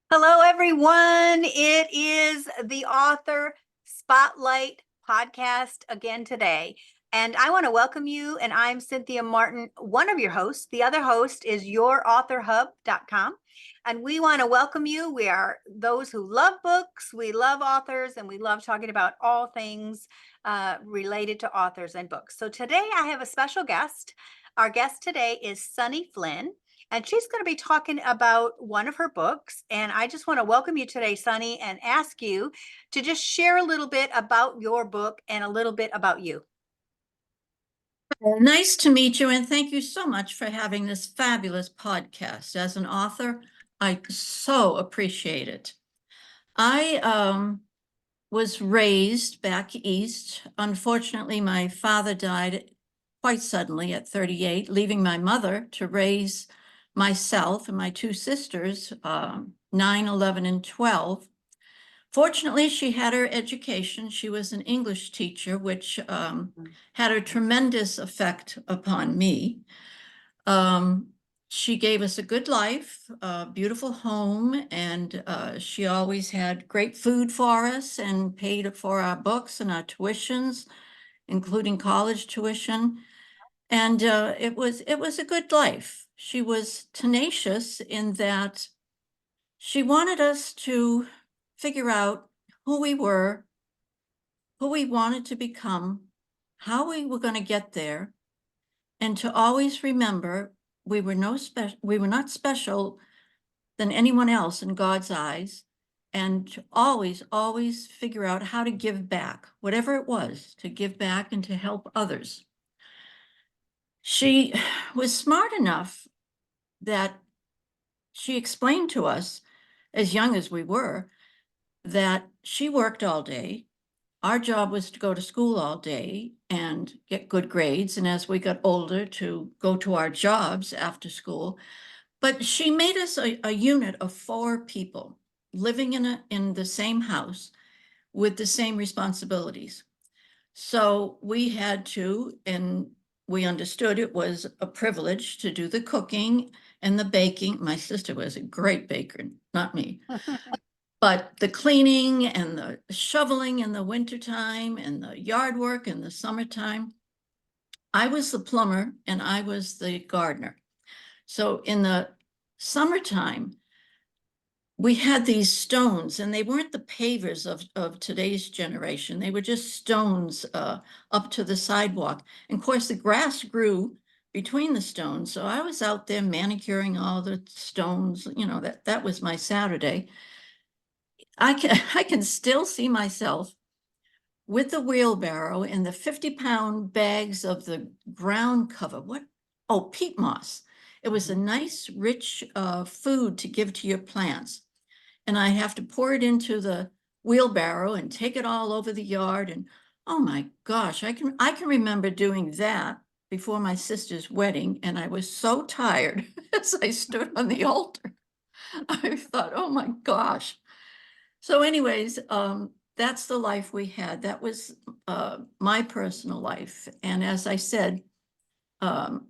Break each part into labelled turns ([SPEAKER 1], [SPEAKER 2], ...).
[SPEAKER 1] Hello, everyone. It is the Author Spotlight podcast again today. And I want to welcome you. And I'm Cynthia Martin, one of your hosts. The other host is yourauthorhub.com. And we want to welcome you. We are those who love books, we love authors, and we love talking about all things related to authors and books. So today I have a special guest. Our guest today is Sunny Flynn. And she's going to be talking about one of her books. And I just want to welcome you today, Sunny, and ask you to just share a little bit about your book and a little bit about you.
[SPEAKER 2] Well, nice to meet you, and thank you so much for having this fabulous podcast. As an author, I so appreciate it. I was raised back east. Unfortunately, my father died quite suddenly at 38, leaving my mother to raise myself and my two sisters, 9, 11, and 12. Fortunately, she had her education. She was an English teacher, which had a tremendous effect upon me. Um, she gave us a good life, a beautiful home, and she always had great food for us and paid for our books and our tuitions, including college tuition. And it was a good life. She was tenacious in that she wanted us to figure out who we were, who we wanted to become, how we were going to get there, and to always remember we were not special than anyone else in God's eyes, and to always figure out how to give back, whatever it was, to give back and to help others. She was smart enough that she explained to us, as young as we were, that she worked all day. Our job was to go to school all day and get good grades. And as we got older, to go to our jobs after school. But she made us a unit of 4 people living in the same house with the same responsibilities. So we had to, and we understood it was a privilege to do the cooking and the baking. My sister was a great baker, not me. But the cleaning and the shoveling in the wintertime and the yard work in the summertime, I was the plumber and I was the gardener. So in the summertime, we had these stones, and they weren't the pavers of today's generation. They were just stones up to the sidewalk. And of course, the grass grew between the stones. So I was out there manicuring all the stones. That was my Saturday. I can still see myself with the wheelbarrow and the 50-pound bags of the ground cover. What? Oh, peat moss. It was a nice, rich food to give to your plants. And I have to pour it into the wheelbarrow and take it all over the yard. And oh my gosh, I can remember doing that before my sister's wedding. And I was so tired as I stood on the altar. I thought, oh my gosh. So anyways, that's the life we had. That was my personal life. And as I said, um,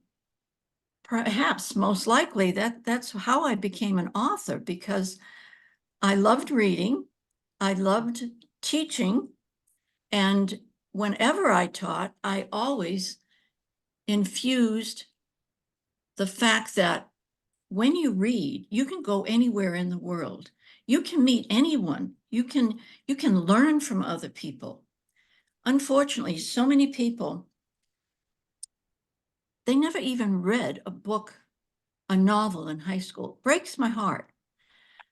[SPEAKER 2] perhaps most likely that's how I became an author, because I loved reading, I loved teaching, and whenever I taught, I always infused the fact that when you read, you can go anywhere in the world. You can meet anyone. You can learn from other people. Unfortunately, so many people, they never even read a book, a novel in high school. It breaks my heart.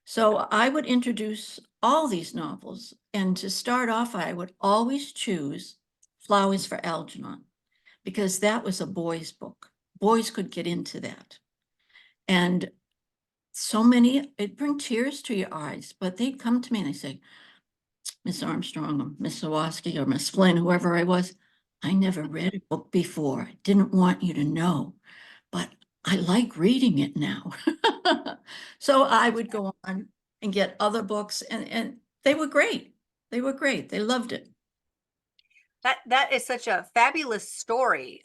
[SPEAKER 2] So I would introduce all these novels. And to start off, I would always choose Flowers for Algernon, because that was a boys' book. Boys could get into that. And so many, it'd bring tears to your eyes, but they'd come to me and they say, Miss Armstrong or Miss Sawaski or Miss Flynn, whoever I was, I never read a book before. I didn't want you to know, but I like reading it now. So I would go on and get other books, and they were great. They were great. They loved it.
[SPEAKER 1] That is such a fabulous story.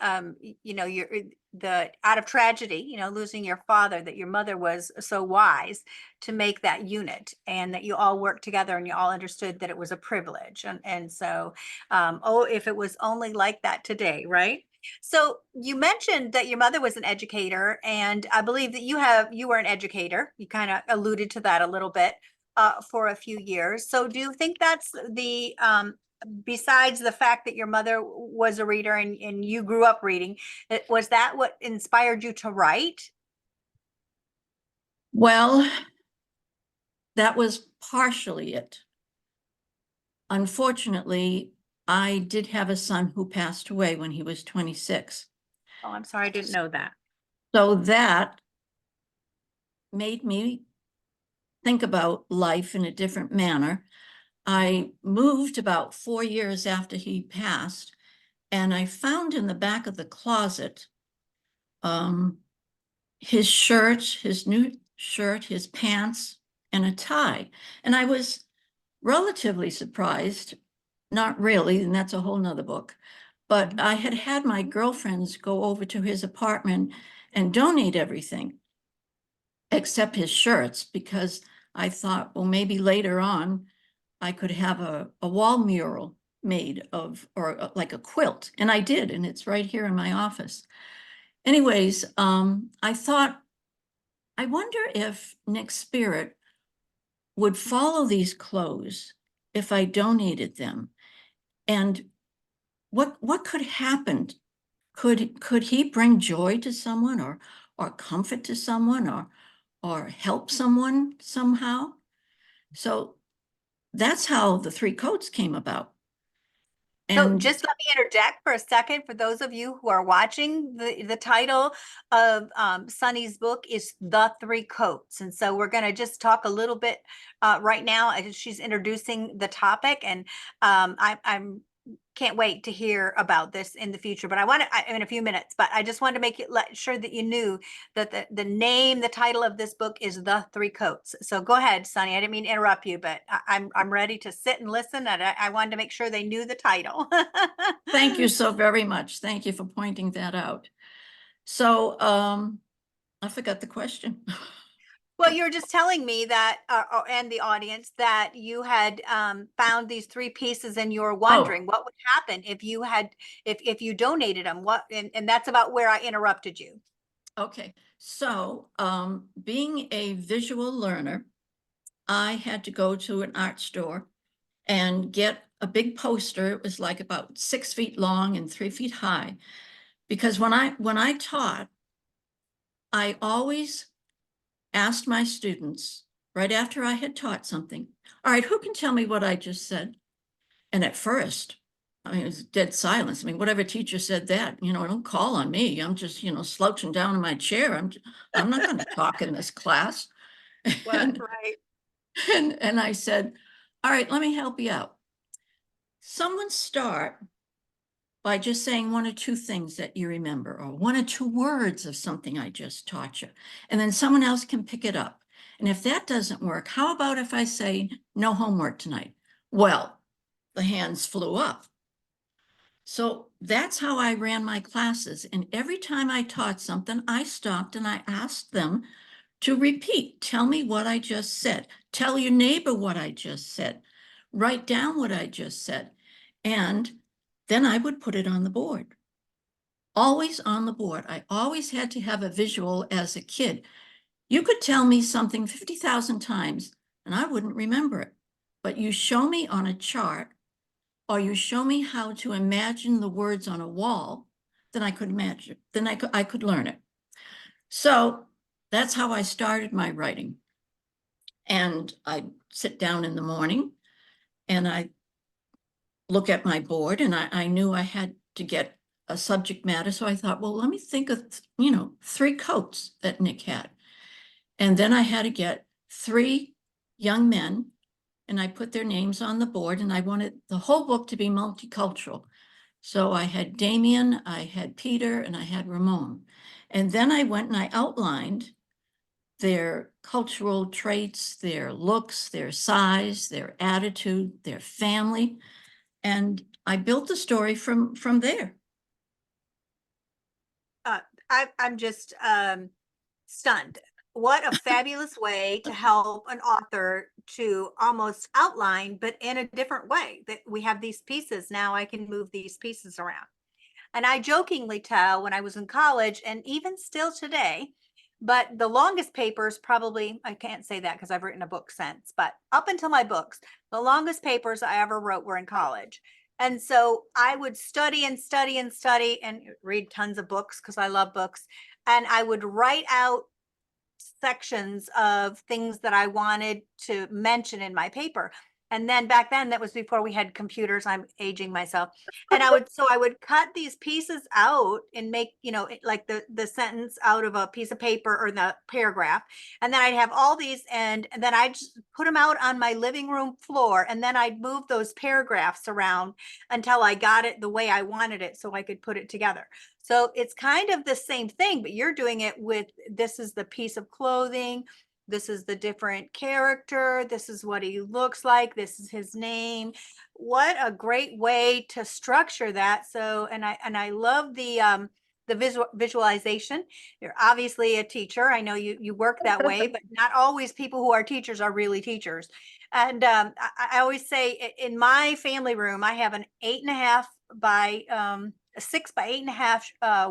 [SPEAKER 1] You know, you're the out of tragedy, you know, losing your father, that your mother was so wise to make that unit, and that you all worked together and you all understood that it was a privilege. And so, oh, if it was only like that today, right? So you mentioned that your mother was an educator, and I believe that you were an educator. You kind of alluded to that a little bit for a few years. So do you think that's the besides the fact that your mother was a reader, and you grew up reading, was that what inspired you to write?
[SPEAKER 2] Well, that was partially it. Unfortunately, I did have a son who passed away when he was 26.
[SPEAKER 1] Oh, I'm sorry, I didn't know that.
[SPEAKER 2] So that made me think about life in a different manner. I moved about 4 years after he passed, and I found in the back of the closet um, his shirt, his new shirt, his pants, and a tie. And I was relatively surprised, not really, and that's a whole nother book. But I had had my girlfriends go over to his apartment and donate everything except his shirts, because I thought, well, maybe later on I could have a wall mural made of, or like a quilt. And I did, and it's right here in my office. Anyways, I thought, I wonder if Nick's spirit would follow these clothes if I donated them. And what could happen? Could he bring joy to someone, or comfort to someone, or help someone somehow? So that's how the three coats came about.
[SPEAKER 1] So
[SPEAKER 2] And
[SPEAKER 1] just let me interject for a second. For those of you who are watching, the title of Sunny's book is The Three Coats. And so we're going to just talk a little bit right now as she's introducing the topic. And I'm can't wait to hear about this in the future. But I want to, in a few minutes, but I just wanted to make it sure that you knew that the name, the title of this book is The Three Coats. So go ahead, Sunny. I didn't mean to interrupt you, but I'm ready to sit and listen. And I wanted to make sure they knew the title.
[SPEAKER 2] thank you so very much. Thank you for pointing that out. So I forgot the question.
[SPEAKER 1] Well, you were just telling me that, and the audience, that you had found these three pieces, and you were
[SPEAKER 2] Oh,
[SPEAKER 1] wondering what would happen if you had, if you donated them. What, and that's about where I interrupted you.
[SPEAKER 2] okay. So being a visual learner, I had to go to an art store and get a big poster. It was like about 6 feet long and 3 feet high. Because when I taught, I always asked my students right after I had taught something, all right, who can tell me what I just said? And at first, I mean, it was dead silence. I mean, whatever teacher said that, don't call on me. I'm just, slouching down in my chair. I'm not going to talk in this class.
[SPEAKER 1] What,
[SPEAKER 2] And,
[SPEAKER 1] right?
[SPEAKER 2] and I said, all right, let me help you out. Someone start by just saying one or two things that you remember, or one or two words of something I just taught you. And then someone else can pick it up. And if that doesn't work, how about if I say, no homework tonight? Well, the hands flew up. So that's how I ran my classes. And every time I taught something, I stopped and I asked them to repeat. Tell me what I just said. Tell your neighbor what I just said. Write down what I just said. And then I would put it on the board. Always on the board. I always had to have a visual as a kid. You could tell me something 50,000 times and I wouldn't remember it. But you show me on a chart, or you show me how to imagine the words on a wall, then I could imagine, then I could learn it. So that's how I started my writing. And I sit down in the morning and I look at my board, and I knew I had to get a subject matter. So I thought, well, let me think of, three coats that Nick had. And then I had to get three young men, and I put their names on the board, and I wanted the whole book to be multicultural. So I had Damien, I had Peter, and I had Ramon. And then I went and I outlined their cultural traits, their looks, their size, their attitude, their family. And I built the story from there.
[SPEAKER 1] Uh, I'm just stunned. What a fabulous way to help an author to almost outline, but in a different way. That we have these pieces now, I can move these pieces around. And I jokingly tell when I was in college, and even still today, but the longest papers probably, I can't say that because I've written a book since, but up until my books, the longest papers I ever wrote were in college. And so I would study and study and study and read tons of books because I love books. And I would write out sections of things that I wanted to mention in my paper. And then back then, that was before we had computers. I'm aging myself. And I would cut these pieces out and make, like the sentence out of a piece of paper or the paragraph. And then I'd have all these, and then I'd just put them out on my living room floor. And then I'd move those paragraphs around until I got it the way I wanted it so I could put it together. So it's kind of the same thing, but you're doing it with, this is the piece of clothing, this is the different character, this is what he looks like, this is his name. What a great way to structure that. So, and I love the visualization. You're obviously a teacher. I know you work that way, but not always people who are teachers are really teachers. And I always say in my family room, I have an 8.5 by a 6 by 8.5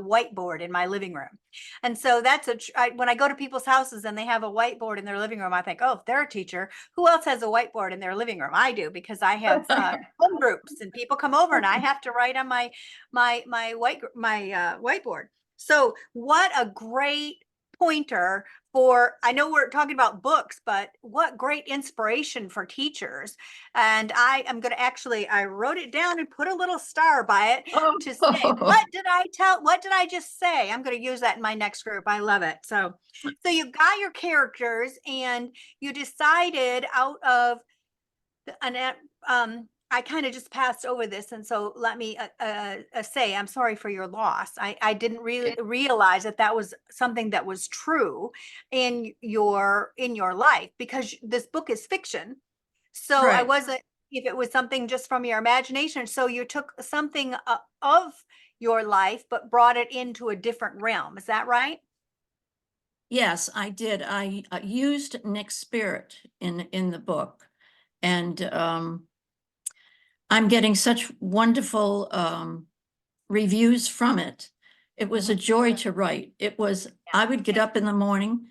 [SPEAKER 1] whiteboard in my living room. And so that's when I go to people's houses and they have a whiteboard in their living room, I think, oh, if they're a teacher, who else has a whiteboard in their living room? I do, because I have home groups and people come over and I have to write on my whiteboard. So what a great pointer for, I know we're talking about books, but what great inspiration for teachers. And I am going to I wrote it down and put a little star by it to say,
[SPEAKER 2] Oh,
[SPEAKER 1] what did I just say? I'm going to use that in my next group. I love it. So you got your characters and you decided out of an, I kind of just passed over this, and so let me say I'm sorry for your loss. I didn't really realize that that was something that was true in your life, because this book is fiction. So I
[SPEAKER 2] right.
[SPEAKER 1] wasn't, if it was something just from your imagination. So you took something of your life, but brought it into a different realm. Is that right?
[SPEAKER 2] Yes, I did. I used Nick's spirit in the book, and I'm getting such wonderful reviews from it. It was a
[SPEAKER 1] Mhm.
[SPEAKER 2] joy to write. It was,
[SPEAKER 1] Yeah.
[SPEAKER 2] I would get up in the morning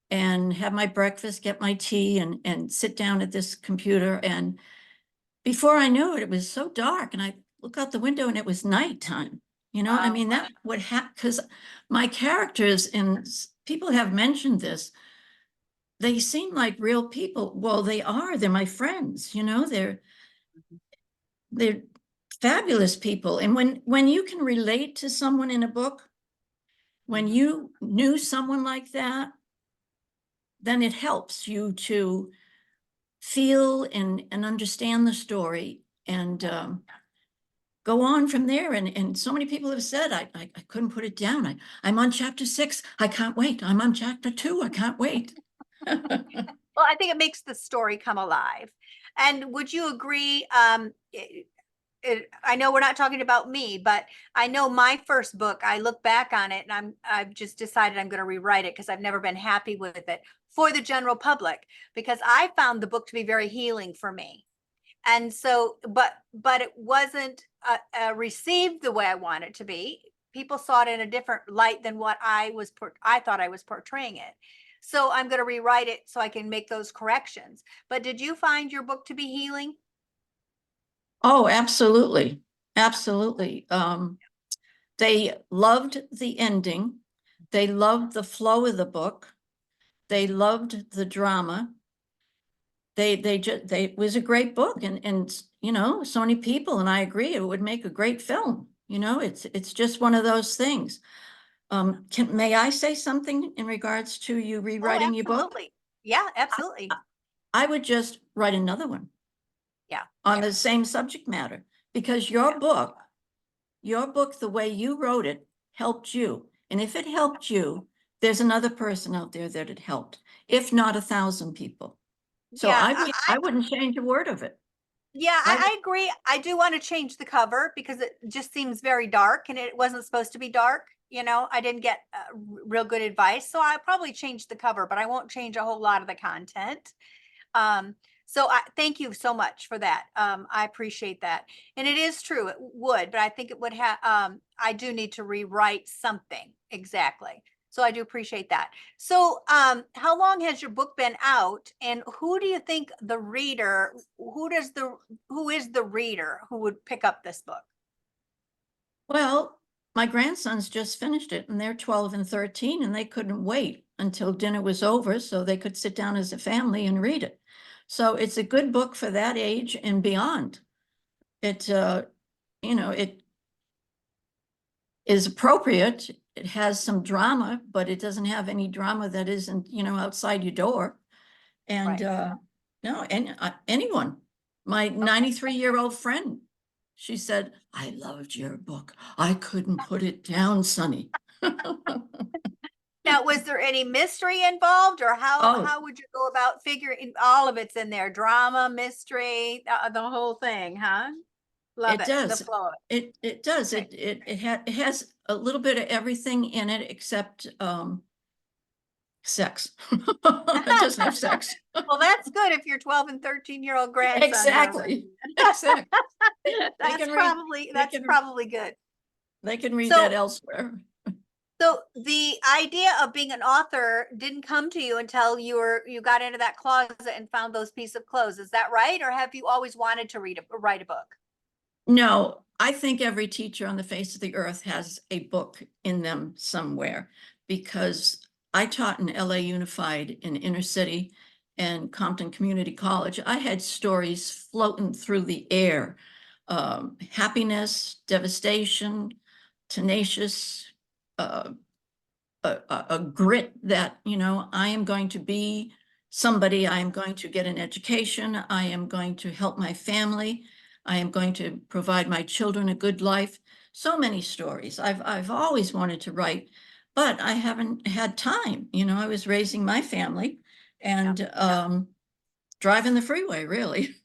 [SPEAKER 2] and have my breakfast, get my tea, and sit down at this computer. And before I knew it, it was so dark, and I look out the window and it was nighttime. I
[SPEAKER 1] Wow.
[SPEAKER 2] mean, that would happen because my characters, and people have mentioned this, they seem like real people. Well, they are. They're my friends. They're fabulous people. And when you can relate to someone in a book, when
[SPEAKER 1] Mhm.
[SPEAKER 2] you knew someone like that, then it helps you to feel and understand the story, and go on from there. And so many people have said, I couldn't put it down. I'm on chapter 6. I can't wait. I'm on chapter 2. I can't wait.
[SPEAKER 1] Well, I think it makes the story come alive. And would you agree? I know we're not talking about me, but I know my first book, I look back on it and I've just decided I'm going to rewrite it because I've never been happy with it for the general public, because I found the book to be very healing for me. And so, but it wasn't received the way I want it to be. People saw it in a different light than what I thought I was portraying it. So I'm going to rewrite it so I can make those corrections. But did you find your book to be healing?
[SPEAKER 2] Oh, absolutely. Absolutely. They loved the ending. They loved the flow of the book. They loved the drama. It was a great book, and so many people, and I agree it would make a great film. It's just one of those things. May I say something in regards to you
[SPEAKER 1] Oh,
[SPEAKER 2] rewriting your book?
[SPEAKER 1] absolutely. Yeah, absolutely.
[SPEAKER 2] I would just write another one
[SPEAKER 1] Yeah,
[SPEAKER 2] on the same subject matter, because
[SPEAKER 1] yeah.
[SPEAKER 2] your book, the way you wrote it, helped you. And if it helped you, there's another person out there that it helped, if not 1,000 people. So
[SPEAKER 1] Yeah,
[SPEAKER 2] I wouldn't change a word of it.
[SPEAKER 1] Yeah,
[SPEAKER 2] I
[SPEAKER 1] I agree. I do want to change the cover because it just seems very dark and it wasn't supposed to be dark. I didn't get real good advice. So I probably changed the cover, but I won't change a whole lot of the content. Um, so thank you so much for that. I appreciate that. And it is true, it would, but I think it would have, I do need to rewrite something exactly. So I do appreciate that. So, how long has your book been out and who do you think who is the reader who would pick up this book?
[SPEAKER 2] Well, my grandsons just finished it and they're 12 and 13 and they couldn't wait until dinner was over so they could sit down as a family and read it. So it's a good book for that age and beyond. It, it is appropriate. It has some drama, but it doesn't have any drama that isn't, outside your door. And
[SPEAKER 1] Right.
[SPEAKER 2] no, anyone, my
[SPEAKER 1] Okay.
[SPEAKER 2] 93-year-old friend, she said, I loved your book. I couldn't put it down, Sonny.
[SPEAKER 1] Now, was there any mystery involved or how
[SPEAKER 2] Oh,
[SPEAKER 1] how would you go about figuring all of it's in there? Drama, mystery, the whole thing, huh? Love
[SPEAKER 2] it
[SPEAKER 1] it. The
[SPEAKER 2] does.
[SPEAKER 1] flow of
[SPEAKER 2] It does.
[SPEAKER 1] it.
[SPEAKER 2] It has a little bit of everything in it except sex. It doesn't have sex.
[SPEAKER 1] Well, that's good if your 12 and 13-year-old grandsons are
[SPEAKER 2] Exactly. Exactly. They
[SPEAKER 1] that's
[SPEAKER 2] can read,
[SPEAKER 1] probably
[SPEAKER 2] they
[SPEAKER 1] that's
[SPEAKER 2] can,
[SPEAKER 1] probably good.
[SPEAKER 2] they can read that
[SPEAKER 1] So
[SPEAKER 2] elsewhere.
[SPEAKER 1] so the idea of being an author didn't come to you until you got into that closet and found those pieces of clothes. Is that right? Or have you always wanted to write a book?
[SPEAKER 2] No, I think every teacher on the face of the earth has a book in them somewhere because I taught in LA Unified in inner city and Compton Community College. I had stories floating through the air, happiness, devastation, tenacious, uh, a grit that, I am going to be somebody, I am going to get an education, I am going to help my family, I am going to provide my children a good life. So many stories. I've always wanted to write, but I haven't had time. I was raising my family
[SPEAKER 1] Yeah.
[SPEAKER 2] and driving the freeway, really.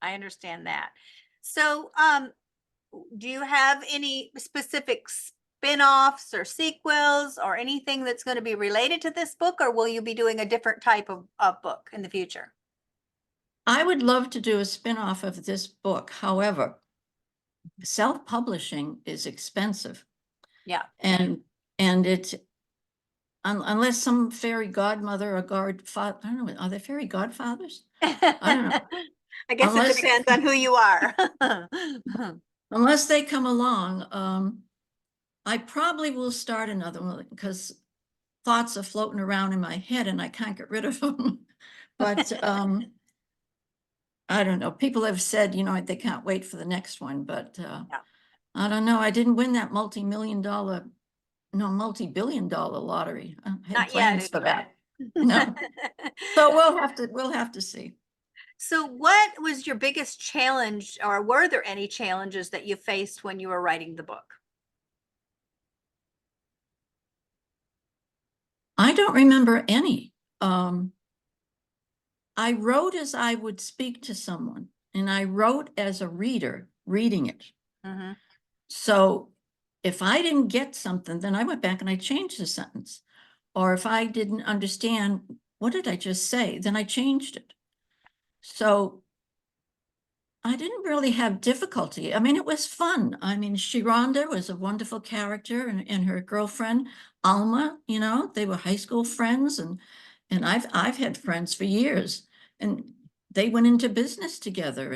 [SPEAKER 1] I understand that. So, do you have any specific spin-offs or sequels or anything that's going to be related to this book, or will you be doing a different type of book in the future?
[SPEAKER 2] I would love to do a spin-off of this book. However, self-publishing is expensive.
[SPEAKER 1] Yeah.
[SPEAKER 2] And it's unless some fairy godmother or godfather, I don't know, are they fairy godfathers? I don't know.
[SPEAKER 1] I guess it
[SPEAKER 2] Unless
[SPEAKER 1] depends on who you are.
[SPEAKER 2] unless they come along, I probably will start another one because thoughts are floating around in my head and I can't get rid of them. But I don't know. People have said, they can't wait for the next one, but
[SPEAKER 1] Yeah.
[SPEAKER 2] I don't know. I didn't win that multi-billion dollar lottery. I had
[SPEAKER 1] Not yet,
[SPEAKER 2] plans for
[SPEAKER 1] anyway.
[SPEAKER 2] that. No. So we'll have to see.
[SPEAKER 1] So, what was your biggest challenge, or were there any challenges that you faced when you were writing the book?
[SPEAKER 2] I don't remember any. I wrote as I would speak to someone, and I wrote as a reader reading it.
[SPEAKER 1] Hmm.
[SPEAKER 2] So if I didn't get something, then I went back and I changed the sentence. Or if I didn't understand, what did I just say? Then I changed it. So I didn't really have difficulty. I mean, it was fun. I mean, Sharonda was a wonderful character and her girlfriend, Alma, they were high school friends and I've had friends for years and they went into business together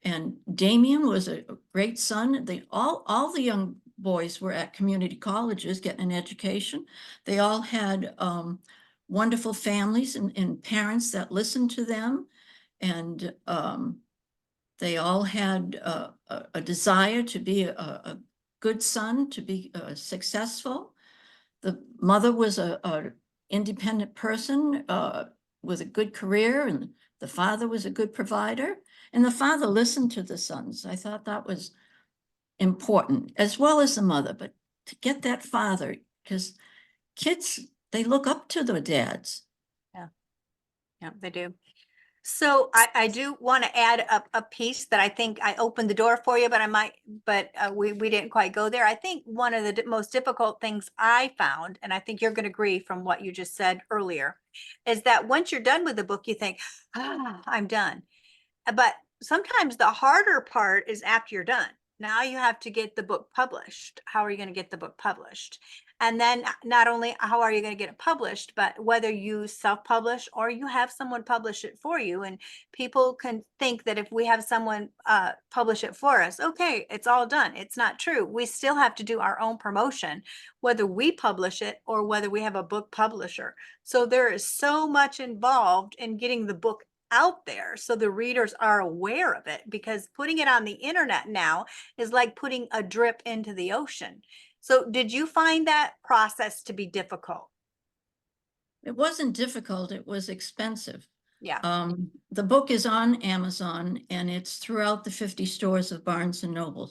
[SPEAKER 2] and Damien was a great son. They all the young boys were at community colleges getting an education. They all had wonderful families and parents that listened to them and they all had a desire to be a good son, to be successful. The mother was a independent person with a good career, and the father was a good provider. And the father listened to the sons. I thought that was important, as well as the mother. But to get that father, because kids, they look up to their dads.
[SPEAKER 1] Yeah, yeah, they do. So I do want to add a piece that I think I opened the door for you, but we didn't quite go there. I think one of the most difficult things I found, and I think you're going to agree from what you just said earlier, is that once you're done with the book, you think, I'm done. But sometimes the harder part is after you're done. Now you have to get the book published. How are you going to get the book published? And then not only how are you going to get it published, but whether you self-publish or you have someone publish it for you. And people can think that if we have someone publish it for us, okay, it's all done. It's not true. We still have to do our own promotion, whether we publish it or whether we have a book publisher. So there is so much involved in getting the book out there so the readers are aware of it, because putting it on the internet now is like putting a drip into the ocean. So did you find that process to be difficult?
[SPEAKER 2] It wasn't difficult, it was expensive.
[SPEAKER 1] Yeah.
[SPEAKER 2] The book is on Amazon and it's throughout the 50 stores of Barnes and Noble.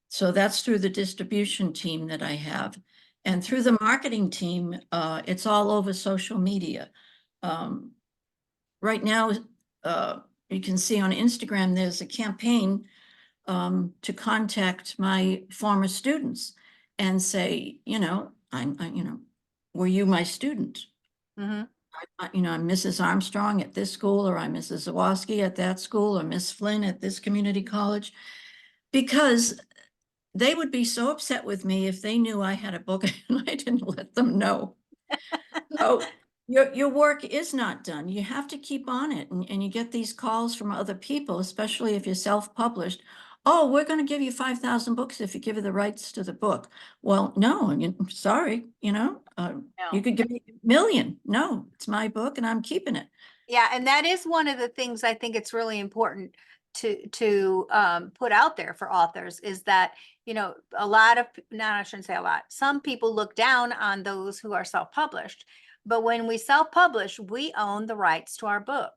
[SPEAKER 2] So that's through the distribution team that I have. And through the marketing team, it's all over social media. Right now, you can see on Instagram, there's a campaign to contact my former students and say, were you my student?
[SPEAKER 1] Mm-hmm.
[SPEAKER 2] I'm Mrs. Armstrong at this school, or I'm Mrs. Zawoski at that school, or Miss Flynn at this community college, because they would be so upset with me if they knew I had a book and I didn't let them know. So your work is not done. You have to keep on it. And you get these calls from other people, especially if you're self-published. Oh, we're going to give you 5,000 books if you give you the rights to the book. Well, no, sorry, you
[SPEAKER 1] No.
[SPEAKER 2] could give me a million. No, it's my book and I'm keeping it.
[SPEAKER 1] Yeah, and that is one of the things I think it's really important to put out there for authors, is that, a lot of, no, I shouldn't say a lot, some people look down on those who are self-published, but when we self-publish, we own the rights to our book.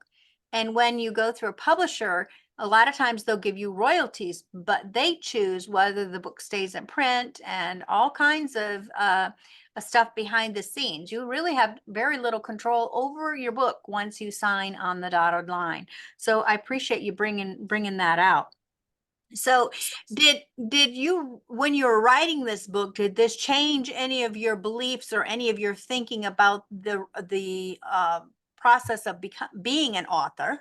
[SPEAKER 1] And when you go through a publisher, a lot of times they'll give you royalties, but they choose whether the book stays in print and all kinds of stuff behind the scenes. You really have very little control over your book once you sign on the dotted line. So I appreciate you bringing that out. So did you, when you were writing this book, did this change any of your beliefs or any of your thinking about the process of being an author?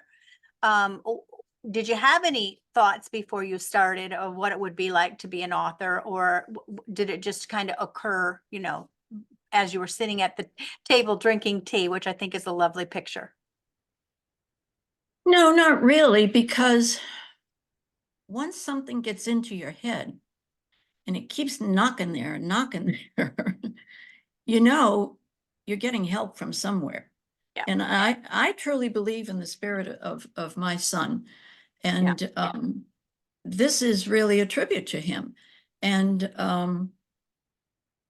[SPEAKER 1] Did you have any thoughts before you started of what it would be like to be an author, or did it just kind of occur, as you were sitting at the table drinking tea, which I think is a lovely picture?
[SPEAKER 2] No, not really, because once something gets into your head and it keeps knocking there and knocking there, you know, you're getting help from somewhere.
[SPEAKER 1] Yeah.
[SPEAKER 2] And I truly believe in the spirit of my son.
[SPEAKER 1] Yeah.
[SPEAKER 2] And this is really a tribute to him. And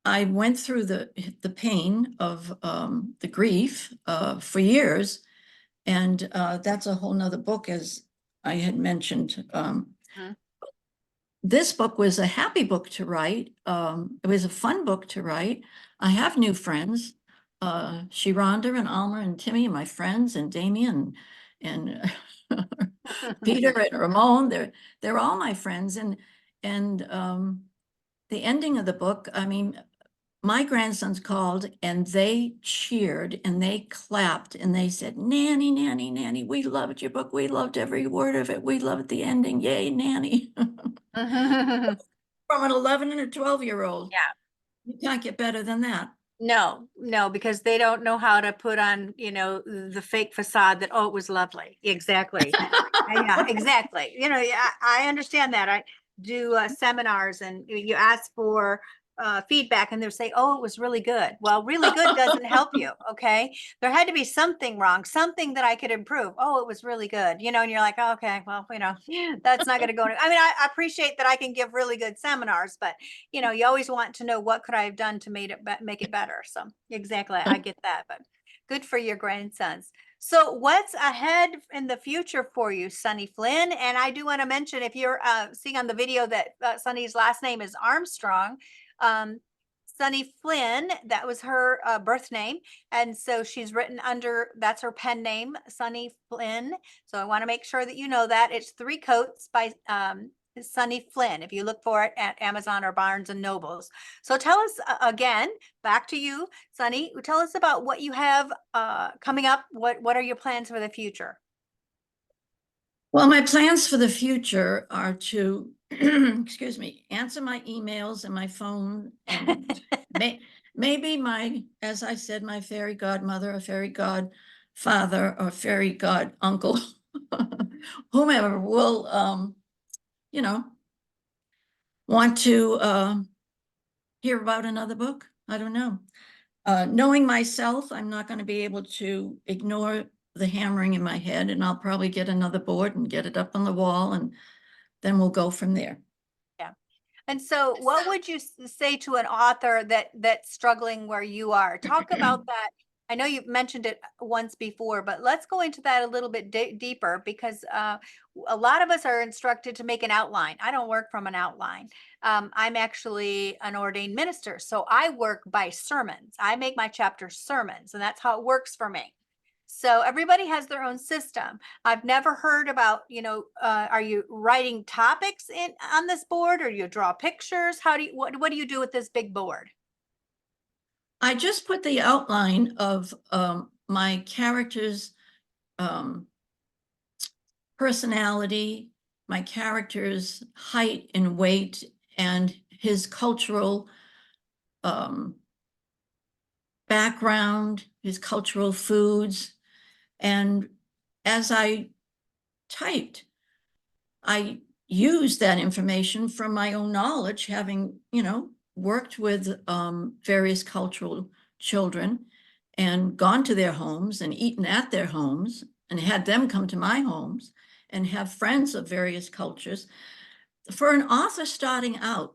[SPEAKER 2] I went through the pain of the grief for years. And that's a whole nother book, as I had mentioned.
[SPEAKER 1] Mhm.
[SPEAKER 2] This book was a happy book to write. It was a fun book to write. I have new friends. Sharonda and Alma and Timmy are my friends, and Damien and Peter and Ramon. They're all my friends. And the ending of the book, I mean, my grandsons called and they cheered and they clapped and they said, Nanny, Nanny, Nanny, we loved your book. We loved every word of it. We loved the ending. Yay, Nanny. From an 11 and a 12-year-old.
[SPEAKER 1] Yeah.
[SPEAKER 2] You can't get better than that.
[SPEAKER 1] No, no, because they don't know how to put on, the fake facade that, oh, it was lovely. Exactly. Yeah, exactly. Yeah, I understand that. I do seminars, and you ask for feedback and they'll say, oh, it was really good. Well, really good doesn't help you. Okay. There had to be something wrong, something that I could improve. Oh, it was really good. And you're like, oh, okay, well, that's not going to go. I mean, I appreciate that I can give really good seminars, but you always want to know what could I have done to make it better. So exactly. I get that, but good for your grandsons. So what's ahead in the future for you, Sonny Flynn? And I do want to mention, if you're seeing on the video that Sonny's last name is Armstrong, um, Sunny Flynn. That was her birth name. And so she's written under, that's her pen name, Sunny Flynn. So I want to make sure that you know that. It's Three Coats by Sunny Flynn, if you look for it at Amazon or Barnes and Nobles. So tell us again, back to you, Sunny. Tell us about what you have coming up. What are your plans for the future?
[SPEAKER 2] Well, my plans for the future are to, excuse me, answer my emails and my phone and maybe my, as I said, my fairy godmother or fairy godfather or fairy god uncle, whomever will, you know, want to hear about another book. I don't know. Knowing myself, I'm not going to be able to ignore the hammering in my head, and I'll probably get another board and get it up on the wall, and then we'll go from there.
[SPEAKER 1] Yeah. And so what would you say to an author that's struggling where you are? Talk about that. I know you've mentioned it once before, but let's go into that a little bit deeper because a lot of us are instructed to make an outline. I don't work from an outline. I'm actually an ordained minister, so I work by sermons. I make my chapters sermons, and that's how it works for me. So everybody has their own system. I've never heard about, are you writing topics in on this board or you draw pictures? What do you do with this big board?
[SPEAKER 2] I just put the outline of my character's um, personality, my character's height and weight, and his cultural um, background, his cultural foods. And as I typed, I used that information from my own knowledge, having, worked with various cultural children and gone to their homes and eaten at their homes and had them come to my homes and have friends of various cultures. For an author starting out,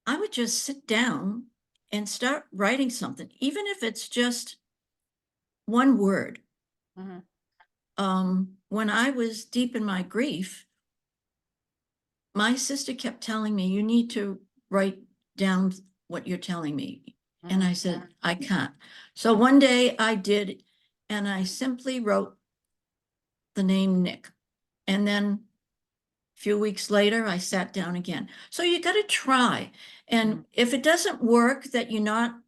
[SPEAKER 2] I would just sit down and start writing something, even if it's just one word.
[SPEAKER 1] Mhm.
[SPEAKER 2] When I was deep in my grief, my sister kept telling me, you need to write down what you're telling me. And I said, I can't. So one day I did, and I simply wrote the name Nick. And then a few weeks later, I sat down again. So you got to try. And if it doesn't work, that you're not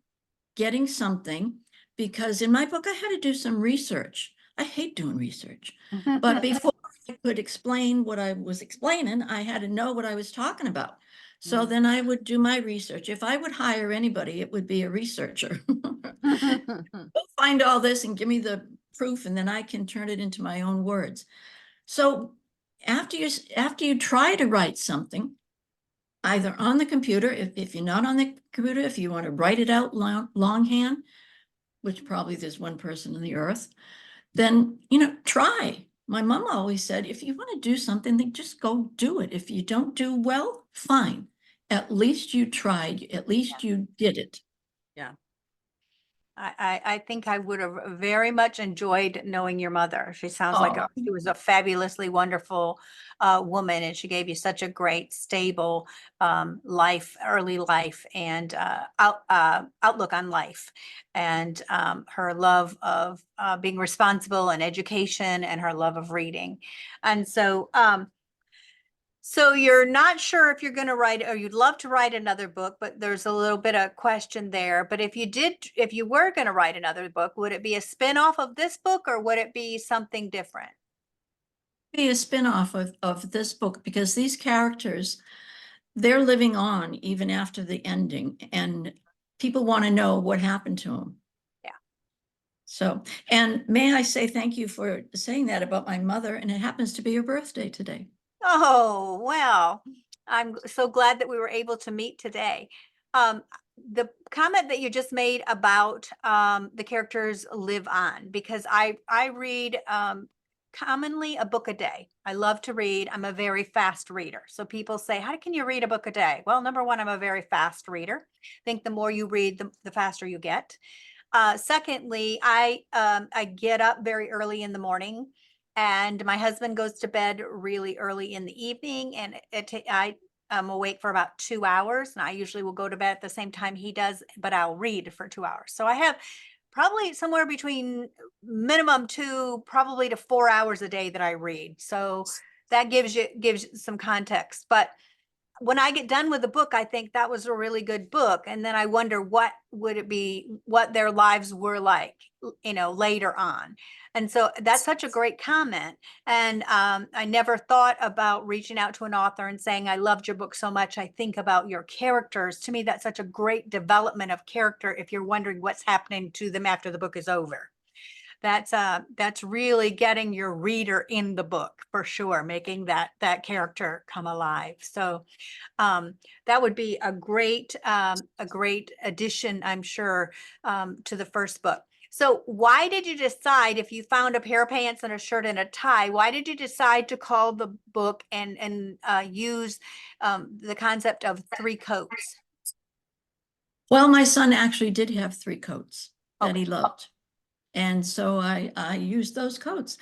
[SPEAKER 2] getting something, because in my book, I had to do some research. I hate doing research. But before I could explain what I was explaining, I had to know what I was talking about. So then I would do my research. If I would hire anybody, it would be a researcher. Find all this and give me the proof, and then I can turn it into my own words. So after you try to write something, either on the computer, if you're not on the computer, if you want to write it out longhand, which probably there's one person on the earth, then, try. My mom always said, if you want to do something, then just go do it. If you don't do well, fine. At least you tried. At least you did it.
[SPEAKER 1] Yeah. I think I would have very much enjoyed knowing your mother. She sounds like
[SPEAKER 2] Oh,
[SPEAKER 1] she was a fabulously wonderful woman, and she gave you such a great, stable early life, and outlook on life, and her love of being responsible and education, and her love of reading, and so you're not sure if you're going to write, or you'd love to write another book, but there's a little bit of question there. But if you were going to write another book, would it be a spin-off of this book or would it be something different?
[SPEAKER 2] be a spin-off of this book, because these characters, they're living on even after the ending, and people want to know what happened to them.
[SPEAKER 1] Yeah.
[SPEAKER 2] So, and may I say thank you for saying that about my mother, and it happens to be her birthday today.
[SPEAKER 1] Oh, well, I'm so glad that we were able to meet today. Um, the comment that you just made about the characters live on, because I read commonly a book a day. I love to read. I'm a very fast reader. So people say, how can you read a book a day? Well, number one, I'm a very fast reader. I think the more you read, the faster you get. Secondly, I get up very early in the morning, and my husband goes to bed really early in the evening, and I awake for about 2 hours, and I usually will go to bed at the same time he does, but I'll read for 2 hours. So I have probably somewhere between minimum probably to 4 hours a day that I read. So that gives some context. But when I get done with the book, I think that was a really good book. And then I wonder what would it be, what their lives were like, later on. And so that's such a great comment. And I never thought about reaching out to an author and saying, I loved your book so much. I think about your characters. To me, that's such a great development of character if you're wondering what's happening to them after the book is over. That's really getting your reader in the book for sure, making that character come alive. So um, that would be a great addition, I'm sure, to the first book. So why did you decide, if you found a pair of pants and a shirt and a tie, why did you decide to call the book and use the concept of three coats?
[SPEAKER 2] Well, my son actually did have three coats that
[SPEAKER 1] Okay.
[SPEAKER 2] he loved. And so I used those coats.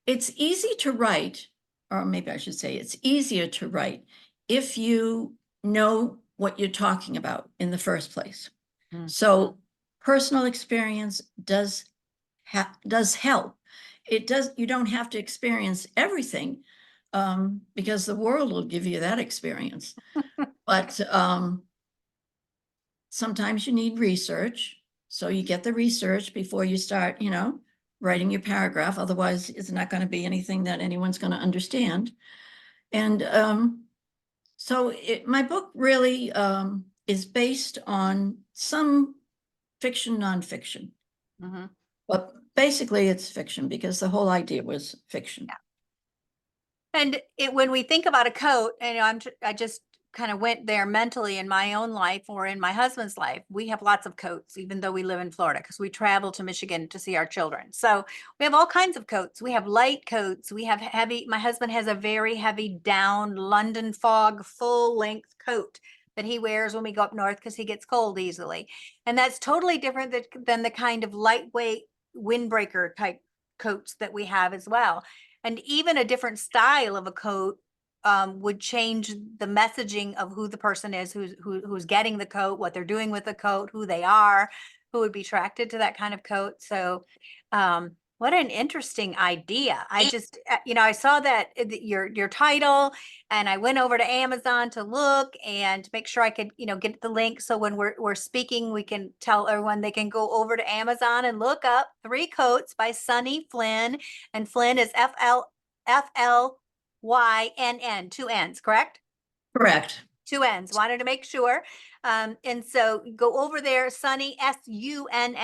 [SPEAKER 2] It's easy to write, or maybe I should say it's easier to write if you know what you're talking about in the first place.
[SPEAKER 1] Mm.
[SPEAKER 2] So personal experience does help. You don't have to experience everything, because the world will give you that experience. But sometimes you need research. So you get the research before you start, writing your paragraph. Otherwise, it's not going to be anything that anyone's going to understand. And so my book really is based on some fiction, nonfiction.
[SPEAKER 1] Mhm.
[SPEAKER 2] But basically, it's fiction because the whole idea was fiction.
[SPEAKER 1] And when we think about a coat, and I just kind of went there mentally in my own life or in my husband's life. We have lots of coats, even though we live in Florida, because we travel to Michigan to see our children. So we have all kinds of coats. We have light coats. We have heavy. My husband has a very heavy down London fog full length coat that he wears when we go up north because he gets cold easily. And that's totally different than the kind of lightweight windbreaker type coats that we have as well. And even a different style of a coat would change the messaging of who the person is who's getting the coat, what they're doing with the coat, who they are, who would be attracted to that kind of coat. So what an interesting idea. I just, I saw that your title, and I went over to Amazon to look and to make sure I could, get the link. So when we're speaking, we can tell everyone they can go over to Amazon and look up Three Coats by Sunny Flynn. And Flynn is Flynn, two N's, correct?
[SPEAKER 2] Correct.
[SPEAKER 1] Two N's. Wanted to make sure. And so go over there, Sunny, Sunny, Flynn,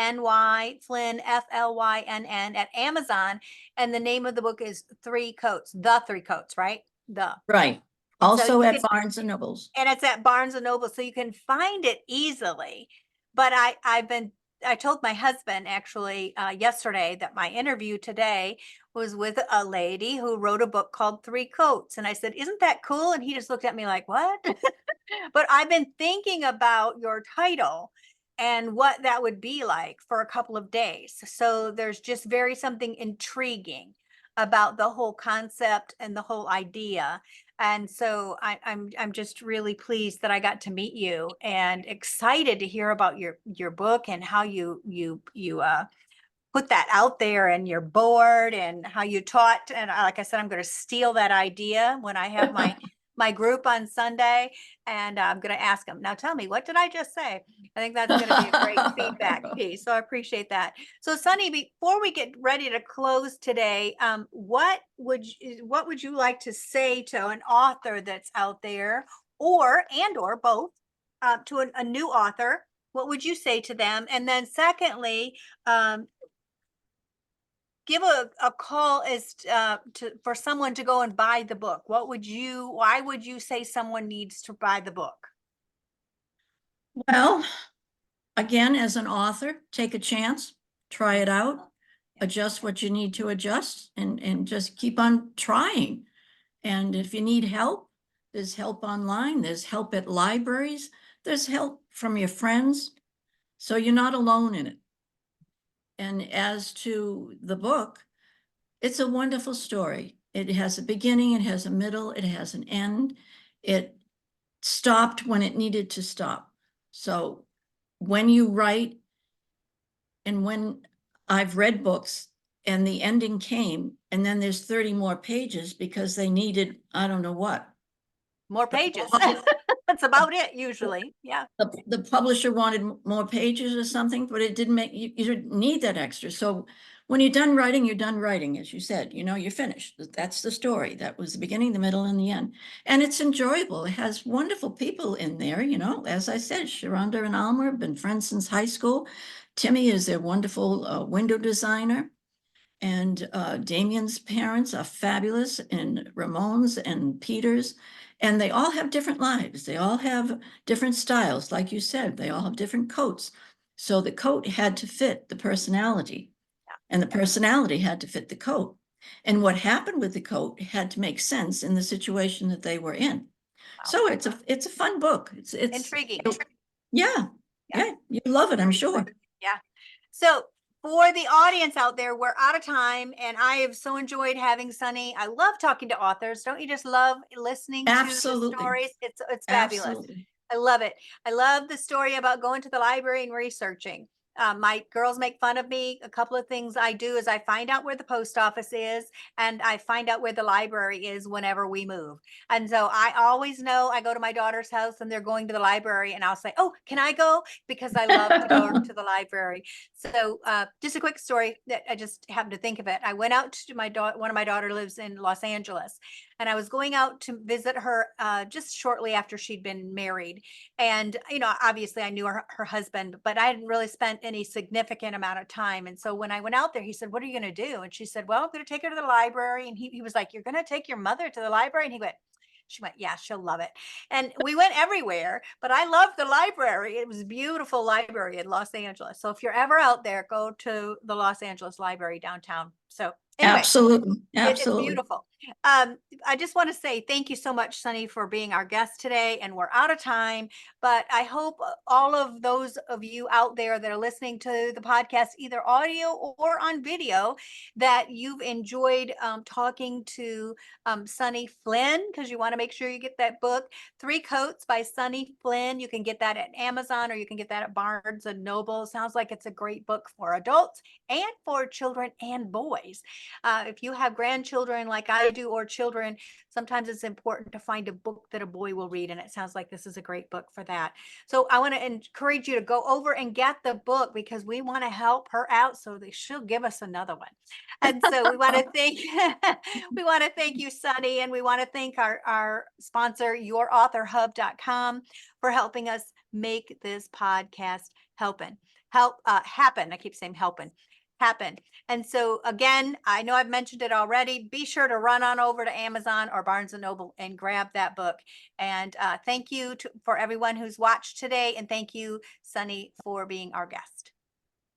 [SPEAKER 1] Flynn, at Amazon. And the name of the book is Three Coats, The Three Coats, right? The.
[SPEAKER 2] Right.
[SPEAKER 1] And so
[SPEAKER 2] Also
[SPEAKER 1] you
[SPEAKER 2] at
[SPEAKER 1] can,
[SPEAKER 2] Barnes and Nobles.
[SPEAKER 1] and it's at Barnes and Noble, so you can find it easily. But I told my husband actually yesterday that my interview today was with a lady who wrote a book called Three Coats. And I said, isn't that cool? And he just looked at me like, what? But I've been thinking about your title and what that would be like for a couple of days. So there's just very something intriguing about the whole concept and the whole idea. And so I'm just really pleased that I got to meet you and excited to hear about your book and how you put that out there and your board and how you taught. And like I said, I'm going to steal that idea when I have my group on Sunday, and I'm going to ask them, now tell me, what did I just say? I think that's going to be a great feedback piece. So I appreciate that. So Sunny, before we get ready to close today, what would you like to say to an author that's out there, or both, to a new author? What would you say to them? And then secondly, give a call as for someone to go and buy the book. Why would you say someone needs to buy the book?
[SPEAKER 2] Well, again, as an author, take a chance, try it out,
[SPEAKER 1] Yeah.
[SPEAKER 2] adjust what you need to adjust, and just keep on trying. And if you need help, there's help online, there's help at libraries, there's help from your friends. So you're not alone in it. And as to the book, it's a wonderful story. It has a beginning, it has a middle, it has an end. It stopped when it needed to stop. So when you write, and when I've read books and the ending came, and then there's 30 more pages because they needed, I don't know what.
[SPEAKER 1] More pages. That's about it usually. Yeah.
[SPEAKER 2] The publisher wanted more pages or something, but it didn't make, you didn't need that extra. So when you're done writing, as you said, you're finished. That's the story. That was the beginning, the middle, and the end. And it's enjoyable. It has wonderful people in there, as I said, Sharonda and Alma have been friends since high school. Timmy is their wonderful window designer. And Damien's parents are fabulous, and Ramon's and Peter's. And they all have different lives. They all have different styles. Like you said, they all have different coats. So the coat had to fit the personality, and the personality had to fit the coat. And what happened with the coat had to make sense in the situation that they were in.
[SPEAKER 1] Wow.
[SPEAKER 2] So it's a fun book. It's
[SPEAKER 1] Intriguing.
[SPEAKER 2] Yeah. Yeah, you love it, I'm sure.
[SPEAKER 1] Yeah. So for the audience out there, we're out of time, and I have so enjoyed having Sunny. I love talking to authors. Don't you just love listening to the
[SPEAKER 2] Absolutely.
[SPEAKER 1] stories? It's fabulous.
[SPEAKER 2] Absolutely.
[SPEAKER 1] I love it. I love the story about going to the library and researching. My girls make fun of me. A couple of things I do is I find out where the post office is, and I find out where the library is whenever we move. And so I always know I go to my daughter's house and they're going to the library, and I'll say, "Oh, can I go?" Because I love to go to the library. So just a quick story that I just happened to think of it. I went out to my daughter. One of my daughter lives in Los Angeles, and I was going out to visit her just shortly after she'd been married. And, obviously I knew her husband, but I hadn't really spent any significant amount of time. And so when I went out there, he said, "What are you going to do?" And she said, "Well, I'm going to take her to the library." And he was like, "You're going to take your mother to the library?" And she went, "Yeah, she'll love it." And we went everywhere, but I loved the library. It was a beautiful library in Los Angeles. So if you're ever out there, go to the Los Angeles Library downtown. So anyway,
[SPEAKER 2] Absolutely.
[SPEAKER 1] it's
[SPEAKER 2] Absolutely.
[SPEAKER 1] beautiful. I just want to say thank you so much, Sunny, for being our guest today. And we're out of time, but I hope all of those of you out there that are listening to the podcast, either audio or on video, that you've enjoyed talking to Sunny Flynn, because you want to make sure you get that book, Three Coats by Sunny Flynn. You can get that at Amazon, or you can get that at Barnes and Noble. Sounds like it's a great book for adults and for children and boys. If you have grandchildren like I do, or children, sometimes it's important to find a book that a boy will read. And it sounds like this is a great book for that. So I want to encourage you to go over and get the book, because we want to help her out so that she'll give us another one. And so we want to thank we want to thank you, Sunny, and we want to thank our sponsor, yourauthorhub.com, for helping us make this podcast happen. I keep saying happen. And so again, I know I've mentioned it already. Be sure to run on over to Amazon or Barnes and Noble and grab that book. And thank you for everyone who's watched today. And thank you, Sunny, for being our guest.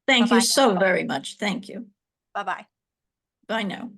[SPEAKER 2] Thank you
[SPEAKER 1] Bye-bye.
[SPEAKER 2] so very much. Thank you.
[SPEAKER 1] Bye-bye.
[SPEAKER 2] Bye now.